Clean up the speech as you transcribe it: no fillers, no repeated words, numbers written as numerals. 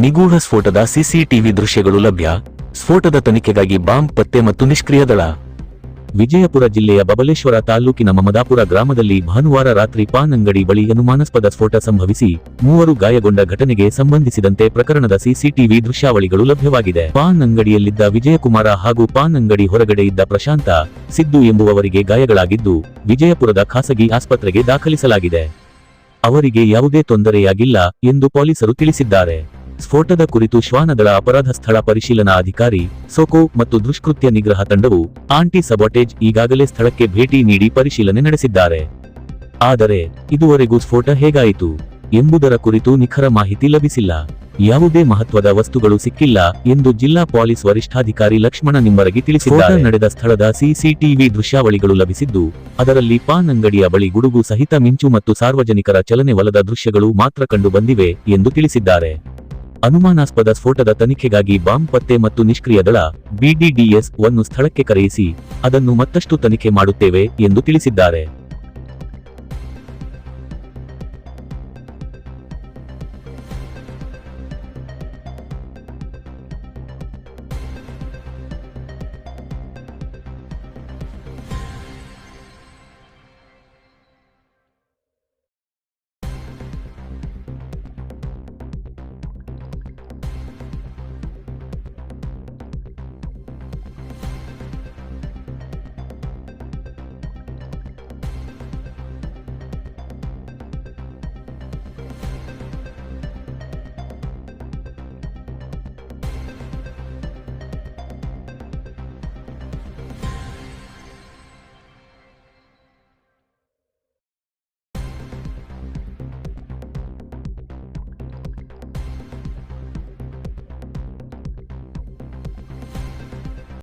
ನಿಗೂಢ ಸ್ಫೋಟದ ಸಿಸಿಟಿವಿ ದೃಶ್ಯಗಳು ಲಭ್ಯ. ಸ್ಫೋಟದ ತನಿಖೆಗಾಗಿ ಬಾಂಬ್ ಪತ್ತೆ ಮತ್ತು ನಿಷ್ಕ್ರಿಯ ದಳ. ವಿಜಯಪುರ ಜಿಲ್ಲೆಯ ಬಬಲೇಶ್ವರ ತಾಲೂಕಿನ ಮಮದಾಪುರ ಗ್ರಾಮದಲ್ಲಿ ಭಾನುವಾರ ರಾತ್ರಿ ಪಾನ್ ಅಂಗಡಿ ಬಳಿ ಅನುಮಾನಾಸ್ಪದ ಸ್ಫೋಟ ಸಂಭವಿಸಿ 3 ಗಾಯಗೊಂಡ ಘಟನೆಗೆ ಸಂಬಂಧಿಸಿದಂತೆ ಪ್ರಕರಣದ ಸಿಸಿಟಿವಿ ದೃಶ್ಯಾವಳಿಗಳು ಲಭ್ಯವಾಗಿದೆ. ಪಾನ್ ಅಂಗಡಿಯಲ್ಲಿದ್ದ ವಿಜಯಕುಮಾರ ಹಾಗೂ ಪಾನ್ ಅಂಗಡಿ ಹೊರಗಡೆ ಇದ್ದ ಪ್ರಶಾಂತ, ಸಿದ್ದು ಎಂಬುವವರಿಗೆ ಗಾಯಗಳಾಗಿದ್ದು ವಿಜಯಪುರದ ಖಾಸಗಿ ಆಸ್ಪತ್ರೆಗೆ ದಾಖಲಿಸಲಾಗಿದೆ. ಅವರಿಗೆ ಯಾವುದೇ ತೊಂದರೆಯಾಗಿಲ್ಲ ಎಂದು ಪೊಲೀಸರು ತಿಳಿಸಿದ್ದಾರೆ. ಸ್ಫೋಟದ ಕುರಿತು ಶ್ವಾನದಳ ಅಪರಾಧ ಸ್ಥಳ ಪರಿಶೀಲನಾ ಅಧಿಕಾರಿ, ಸೋಕೋ ಮತ್ತು ದುಷ್ಕೃತ್ಯ ನಿಗ್ರಹ ತಂಡವು ಆಂಟಿ ಸಬಾಟೇಜ್ ಈಗಾಗಲೇ ಸ್ಥಳಕ್ಕೆ ಭೇಟಿ ನೀಡಿ ಪರಿಶೀಲನೆ ನಡೆಸಿದ್ದಾರೆ. ಆದರೆ ಇದುವರೆಗೂ ಸ್ಫೋಟ ಹೇಗಾಯಿತು ಎಂಬುದರ ಕುರಿತು ನಿಖರ ಮಾಹಿತಿ ಲಭಿಸಿಲ್ಲ. ಯಾವುದೇ ಮಹತ್ವದ ವಸ್ತುಗಳು ಸಿಕ್ಕಿಲ್ಲ ಎಂದು ಜಿಲ್ಲಾ ಪೊಲೀಸ್ ವರಿಷ್ಠಾಧಿಕಾರಿ ಲಕ್ಷ್ಮಣ ನಿಂಬರಗಿ ತಿಳಿಸಿದ್ದಾರೆ. ನಡೆದ ಸ್ಥಳದ ಸಿಸಿಟಿವಿ ದೃಶ್ಯಾವಳಿಗಳು ಲಭಿಸಿದ್ದು, ಅದರಲ್ಲಿ ಪಾನ್ ಅಂಗಡಿಯ ಬಳಿ ಗುಡುಗು ಸಹಿತ ಮಿಂಚು ಮತ್ತು ಸಾರ್ವಜನಿಕರ ಚಲನೆ ವಲದ ದೃಶ್ಯಗಳು ಮಾತ್ರ ಕಂಡು ಬಂದಿವೆ ಎಂದು ತಿಳಿಸಿದ್ದಾರೆ. ಅನುಮಾನಾಸ್ಪದ ಸ್ಫೋಟದ ತನಿಖೆಗಾಗಿ ಬಾಂಬ್ ಪತ್ತೆ ಮತ್ತು ನಿಷ್ಕ್ರಿಯ ದಳ BDDS ವನ್ನು ಸ್ಥಳಕ್ಕೆ ಕರೆಯಿಸಿ ಅದನ್ನು ಮತ್ತಷ್ಟು ತನಿಖೆ ಮಾಡುತ್ತೇವೆ ಎಂದು ತಿಳಿಸಿದ್ದಾರೆ.